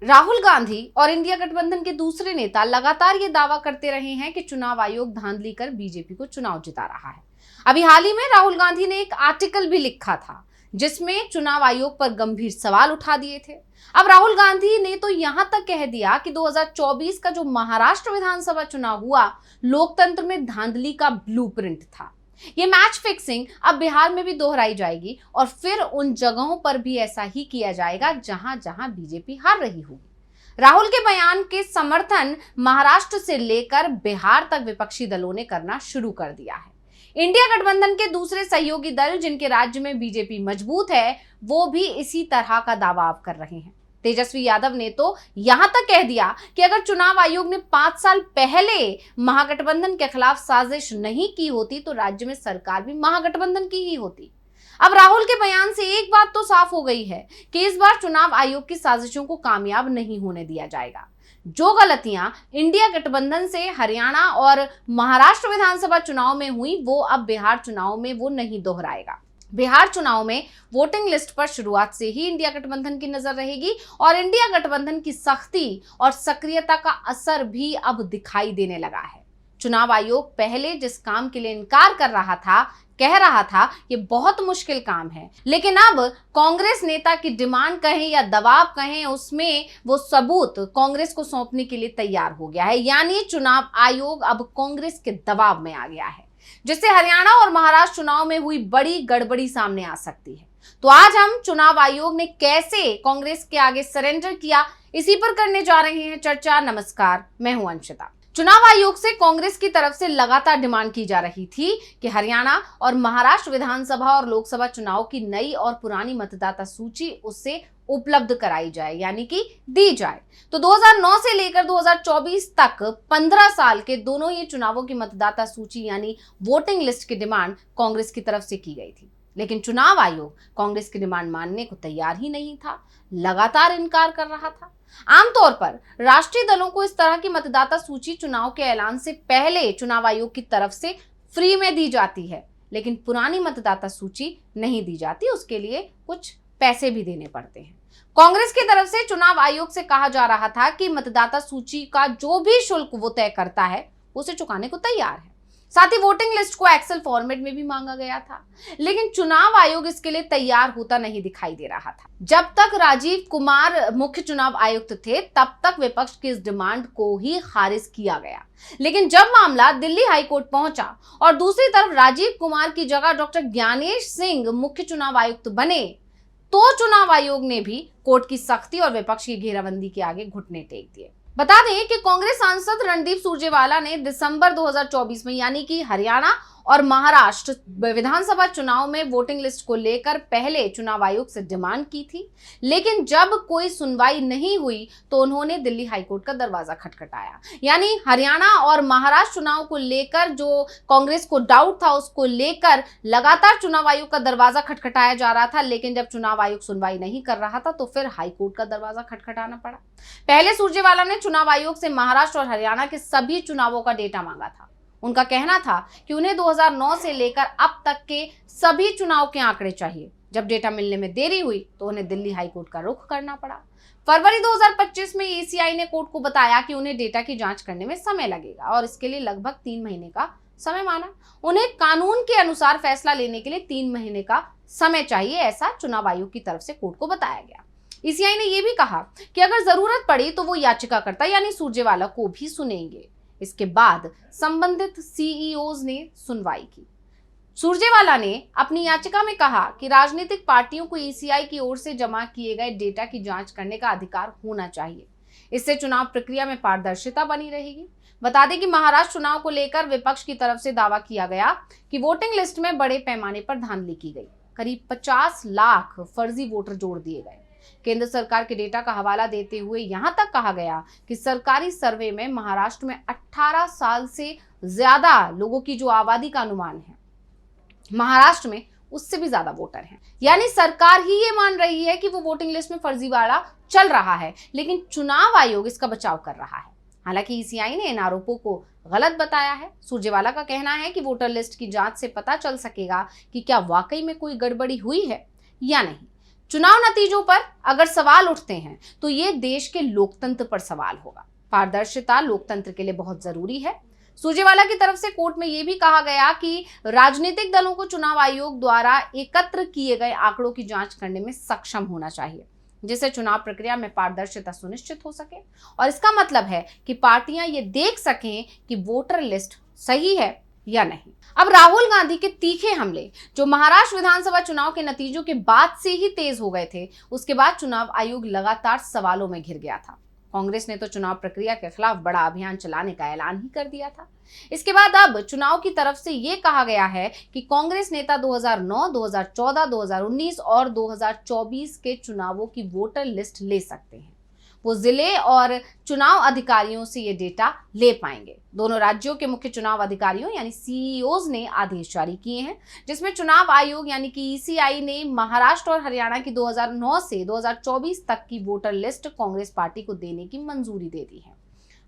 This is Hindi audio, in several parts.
राहुल गांधी और इंडिया गठबंधन के दूसरे नेता लगातार ये दावा करते रहे हैं कि चुनाव आयोग धांधली कर बीजेपी को चुनाव जिता रहा है। अभी हाल ही में राहुल गांधी ने एक आर्टिकल भी लिखा था जिसमें चुनाव आयोग पर गंभीर सवाल उठा दिए थे। अब राहुल गांधी ने तो यहां तक कह दिया कि 2024 का जो महाराष्ट्र विधानसभा चुनाव हुआ लोकतंत्र में धांधली का ब्लूप्रिंट था। ये मैच फिक्सिंग अब बिहार में भी दोहराई जाएगी और फिर उन जगहों पर भी ऐसा ही किया जाएगा जहां जहां बीजेपी हार रही होगी। राहुल के बयान के समर्थन महाराष्ट्र से लेकर बिहार तक विपक्षी दलों ने करना शुरू कर दिया है। इंडिया गठबंधन के दूसरे सहयोगी दल जिनके राज्य में बीजेपी मजबूत है वो भी इसी तरह का दावा अब कर रहे हैं। तेजस्वी यादव ने तो यहां तक कह दिया कि अगर चुनाव आयोग ने 5 साल पहले महागठबंधन के खिलाफ साजिश नहीं की होती तो राज्य में सरकार भी महागठबंधन की ही होती। अब राहुल के बयान से एक बात तो साफ हो गई है कि इस बार चुनाव आयोग की साजिशों को कामयाब नहीं होने दिया जाएगा। जो गलतियां इंडिया गठबंधन से हरियाणा और महाराष्ट्र विधानसभा चुनाव में हुई वो अब बिहार चुनाव में वो नहीं दोहराएगा। बिहार चुनाव में वोटिंग लिस्ट पर शुरुआत से ही इंडिया गठबंधन की नजर रहेगी और इंडिया गठबंधन की सख्ती और सक्रियता का असर भी अब दिखाई देने लगा है। चुनाव आयोग पहले जिस काम के लिए इनकार कर रहा था, कह रहा था ये बहुत मुश्किल काम है, लेकिन अब कांग्रेस नेता की डिमांड कहें या दबाव कहें उसमें वो सबूत कांग्रेस को सौंपने के लिए तैयार हो गया है। यानी चुनाव आयोग अब कांग्रेस के दबाव में आ गया है जिससे हरियाणा और महाराष्ट्र चुनाव में हुई बड़ी गड़बड़ी सामने आ सकती है। तो आज हम चुनाव आयोग ने कैसे कांग्रेस के आगे सरेंडर किया इसी पर करने जा रहे हैं चर्चा। नमस्कार, मैं हूं अंशिता। चुनाव आयोग से कांग्रेस की तरफ से लगातार डिमांड की जा रही थी कि हरियाणा और महाराष्ट्र विधानसभा और लोकसभा चुनाव की नई और पुरानी मतदाता सूची उससे उपलब्ध कराई जाए, यानी कि दी जाए। तो 2009 से लेकर 2024 तक 15 साल के दोनों ही चुनावों की मतदाता सूची यानी वोटिंग लिस्ट की डिमांड कांग्रेस की तरफ से की गई थी, लेकिन चुनाव आयोग कांग्रेस की डिमांड मानने को तैयार ही नहीं था, लगातार इनकार कर रहा था। आमतौर पर राष्ट्रीय दलों को इस तरह की मतदाता सूची चुनाव के ऐलान से पहले चुनाव आयोग की तरफ से फ्री में दी जाती है, लेकिन पुरानी मतदाता सूची नहीं दी जाती, उसके लिए कुछ पैसे भी देने पड़ते हैं। कांग्रेस की तरफ से चुनाव आयोग से कहा जा रहा था कि मतदाता सूची का जो भी शुल्क वो तय करता है उसे चुकाने को तैयार है। साथ ही वोटिंग लिस्ट को एक्सेल फॉर्मेट में भी मांगा गया था, लेकिन चुनाव आयोग इसके लिए तैयार होता नहीं दिखाई दे रहा था। जब तक राजीव कुमार मुख्य चुनाव आयुक्त थे तब तक विपक्ष की इस डिमांड को ही खारिज किया गया, लेकिन जब मामला दिल्ली हाईकोर्ट पहुंचा और दूसरी तरफ राजीव कुमार की जगह डॉक्टर ज्ञानेश सिंह मुख्य चुनाव आयुक्त बने तो चुनाव आयोग ने भी कोर्ट की सख्ती और विपक्ष की घेराबंदी के आगे घुटने टेक दिए। बता दें कि कांग्रेस सांसद रणदीप सुरजेवाला ने दिसंबर 2024 में यानी कि हरियाणा और महाराष्ट्र विधानसभा चुनाव में वोटिंग लिस्ट को लेकर पहले चुनाव आयोग से डिमांड की थी, लेकिन जब कोई सुनवाई नहीं हुई तो उन्होंने दिल्ली हाईकोर्ट का दरवाजा खटखटाया। यानी हरियाणा और महाराष्ट्र चुनाव को लेकर जो कांग्रेस को डाउट था उसको लेकर लगातार चुनाव आयोग का दरवाजा खटखटाया जा रहा था, लेकिन जब चुनाव आयोग सुनवाई नहीं कर रहा था तो फिर हाईकोर्ट का दरवाजा खटखटाना पड़ा। पहले सुरजेवाला ने चुनाव आयोग से महाराष्ट्र और हरियाणा के सभी चुनावों का डेटा मांगा था। उनका कहना था कि उन्हें 2009 से लेकर अब तक के सभी चुनाव के आंकड़े चाहिए। जब डेटा मिलने में देरी हुई तो उन्हें दिल्ली हाईकोर्ट का रुख करना पड़ा। फरवरी 2025 में ईसीआई ने कोर्ट को बताया कि उन्हें डेटा की जांच करने में समय लगेगा और इसके लिए लगभग 3 महीने का समय माना। उन्हें कानून के अनुसार फैसला लेने के लिए 3 महीने का समय चाहिए, ऐसा चुनाव आयोग की तरफ से कोर्ट को बताया गया। ईसीआई ने यह भी कहा कि अगर जरूरत पड़ी तो वो याचिकाकर्ता यानी सुरजेवाला को भी सुनेंगे। इसके बाद संबंधित सीईओज ने सुनवाई की। सुरजेवाला ने अपनी याचिका में कहा कि राजनीतिक पार्टियों को ईसीआई की ओर से जमा किए गए डेटा की जांच करने का अधिकार होना चाहिए। इससे चुनाव प्रक्रिया में पारदर्शिता बनी रहेगी। बता दें कि महाराष्ट्र चुनाव को लेकर विपक्ष की तरफ से दावा किया गया कि वोटिंग लिस्ट में बड़े पैमाने पर धांधली की गई। करीब 50 लाख फर्जी वोटर जोड़ दिए गए। केंद्र सरकार के डेटा का हवाला देते हुए यहां तक कहा गया कि सरकारी सर्वे में महाराष्ट्र में 18 साल से ज्यादा लोगों की जो आबादी का अनुमान है, महाराष्ट्र में उससे भी ज्यादा वोटर हैं। यानी सरकार ही ये मान रही है कि वो वोटिंग लिस्ट में फर्जीवाड़ा चल रहा है, लेकिन चुनाव आयोग इसका बचाव कर रहा है। हालांकि ईसीआई ने इन आरोपों को गलत बताया है। सुरजेवाला का कहना है कि वोटर लिस्ट की जांच से पता चल सकेगा कि क्या वाकई में कोई गड़बड़ी हुई है या नहीं। चुनाव नतीजों पर अगर सवाल उठते हैं तो ये देश के लोकतंत्र पर सवाल होगा। पारदर्शिता लोकतंत्र के लिए बहुत जरूरी है। सुरजेवाला की तरफ से कोर्ट में यह भी कहा गया कि राजनीतिक दलों को चुनाव आयोग द्वारा एकत्र किए गए आंकड़ों की जांच करने में सक्षम होना चाहिए, जिससे चुनाव प्रक्रिया में पारदर्शिता सुनिश्चित हो सके। और इसका मतलब है कि पार्टियां ये देख सकें कि वोटर लिस्ट सही है या नहीं। अब राहुल गांधी के तीखे हमले जो महाराष्ट्र विधानसभा चुनाव के नतीजों के बाद से ही तेज हो गए थे, उसके बाद चुनाव आयोग लगातार सवालों में घिर गया था। कांग्रेस ने तो चुनाव प्रक्रिया के खिलाफ बड़ा अभियान चलाने का ऐलान ही कर दिया था। इसके बाद अब चुनाव की तरफ से यह कहा गया है कि कांग्रेस नेता 2009, 2014, 2019 और 2024 के चुनावों की वोटर लिस्ट ले सकते हैं। वो जिले और चुनाव अधिकारियों से ये डेटा ले पाएंगे। दोनों राज्यों के मुख्य चुनाव अधिकारियों यानी सीईओज ने आदेश जारी किए हैं, जिसमें चुनाव आयोग यानी कि ईसीआई ने महाराष्ट्र और हरियाणा की 2009 से 2024 तक की वोटर लिस्ट कांग्रेस पार्टी को देने की मंजूरी दे दी है।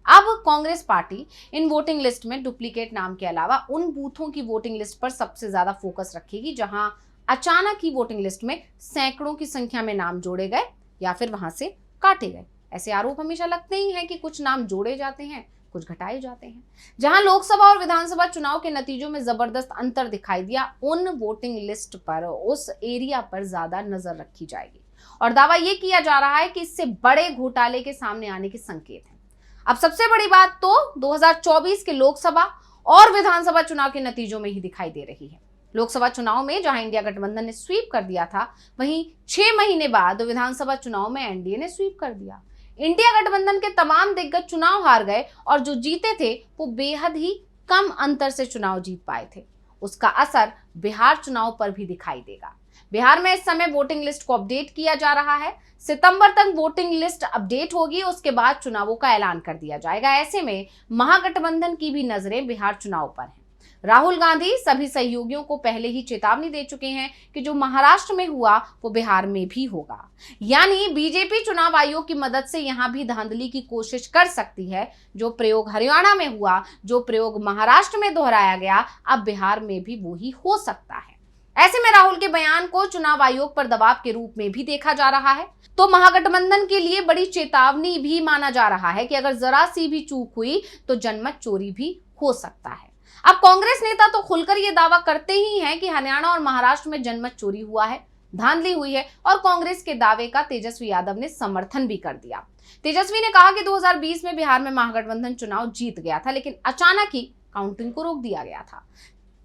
अब Congress party in voting list में डुप्लीकेट नाम के अलावा उन बूथों की वोटिंग लिस्ट पर सबसे ज्यादा फोकस रखेगी जहां अचानक ही वोटिंग लिस्ट में सैकड़ों की संख्या में नाम जोड़े गए या फिर वहां से काटे गए। ऐसे आरोप हमेशा लगते ही हैं कि कुछ नाम जोड़े जाते हैं, कुछ घटाए जाते हैं। जहां लोकसभा और विधानसभा चुनाव के नतीजों में जबरदस्त अंतर दिखाई दिया, उन वोटिंग लिस्ट पर, उस एरिया पर ज्यादा नजर रखी जाएगी और दावा यह किया जा रहा है कि इससे बड़े घोटाले के सामने आने के संकेत हैं। अब सबसे बड़ी बात तो 2024 के लोकसभा और विधानसभा चुनाव के नतीजों में ही दिखाई दे रही है। लोकसभा चुनाव में जहां इंडिया गठबंधन ने स्वीप कर दिया था, वहीं 6 महीने बाद विधानसभा चुनाव में एनडीए ने स्वीप कर दिया। इंडिया गठबंधन के तमाम दिग्गज चुनाव हार गए और जो जीते थे वो बेहद ही कम अंतर से चुनाव जीत पाए थे। उसका असर बिहार चुनाव पर भी दिखाई देगा। बिहार में इस समय वोटिंग लिस्ट को अपडेट किया जा रहा है। सितंबर तक वोटिंग लिस्ट अपडेट होगी, उसके बाद चुनावों का ऐलान कर दिया जाएगा। ऐसे में महागठबंधन की भी नजरें बिहार चुनाव पर हैं। राहुल गांधी सभी सहयोगियों को पहले ही चेतावनी दे चुके हैं कि जो महाराष्ट्र में हुआ वो बिहार में भी होगा। यानी बीजेपी चुनाव आयोग की मदद से यहां भी धांधली की कोशिश कर सकती है। जो प्रयोग हरियाणा में हुआ, जो प्रयोग महाराष्ट्र में दोहराया गया, अब बिहार में भी वो ही हो सकता है। ऐसे में राहुल के बयान को चुनाव आयोग पर दबाव के रूप में भी देखा जा रहा है। तो महागठबंधन के लिए बड़ी चेतावनी भी माना जा रहा है कि अगर जरा सी भी चूक हुई तो जनमत चोरी भी हो सकता है। अब कांग्रेस नेता तो खुलकर यह दावा करते ही हैं कि हरियाणा और महाराष्ट्र में जनमत चोरी हुआ है, धांधली हुई है, और कांग्रेस के दावे का तेजस्वी यादव ने समर्थन भी कर दिया। तेजस्वी ने कहा कि 2020 में बिहार में महागठबंधन चुनाव जीत गया था, लेकिन अचानक ही काउंटिंग को रोक दिया गया था।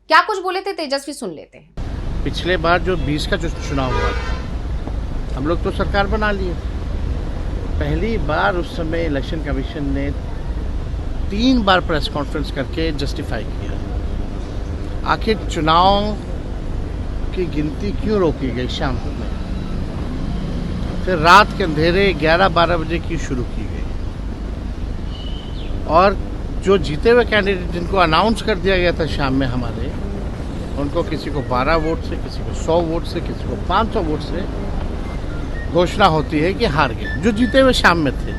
क्या कुछ बोले थे तेजस्वी, सुन लेते हैं। पिछले बार जो 20 का जो चुनाव हुआ था, हम लोग तो सरकार बना लिए। पहली बार उस समय इलेक्शन कमीशन ने 3 बार प्रेस कॉन्फ्रेंस करके जस्टिफाई किया आखिर चुनाव की गिनती क्यों रोकी गई शाम में। फिर रात के अंधेरे 11-12 बजे की शुरू की गई और जो जीते हुए कैंडिडेट जिनको अनाउंस कर दिया गया था शाम में हमारे, उनको किसी को 12 वोट से, किसी को 100 वोट से, किसी को 500 वोट से घोषणा होती है कि हार गए जो जीते हुए शाम में थे।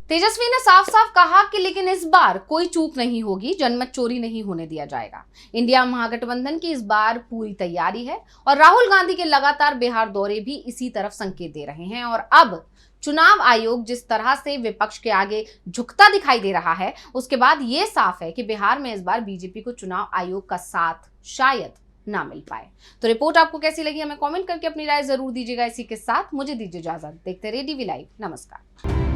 तेजस्वी ने साफ साफ कहा कि लेकिन इस बार कोई चूक नहीं होगी, जनमत चोरी नहीं होने दिया जाएगा। इंडिया महागठबंधन की इस बार पूरी तैयारी है और राहुल गांधी के लगातार बिहार दौरे भी इसी तरफ संकेत दे रहे हैं। और अब चुनाव आयोग जिस तरह से विपक्ष के आगे झुकता दिखाई दे रहा है, उसके बाद ये साफ है कि बिहार में इस बार बीजेपी को चुनाव आयोग का साथ शायद ना मिल पाए। तो रिपोर्ट आपको कैसी लगी हमें कमेंट करके अपनी राय जरूर दीजिएगा। इसी के साथ मुझे दीजिए इजाजत। देखते रहिए DV लाइव। नमस्कार।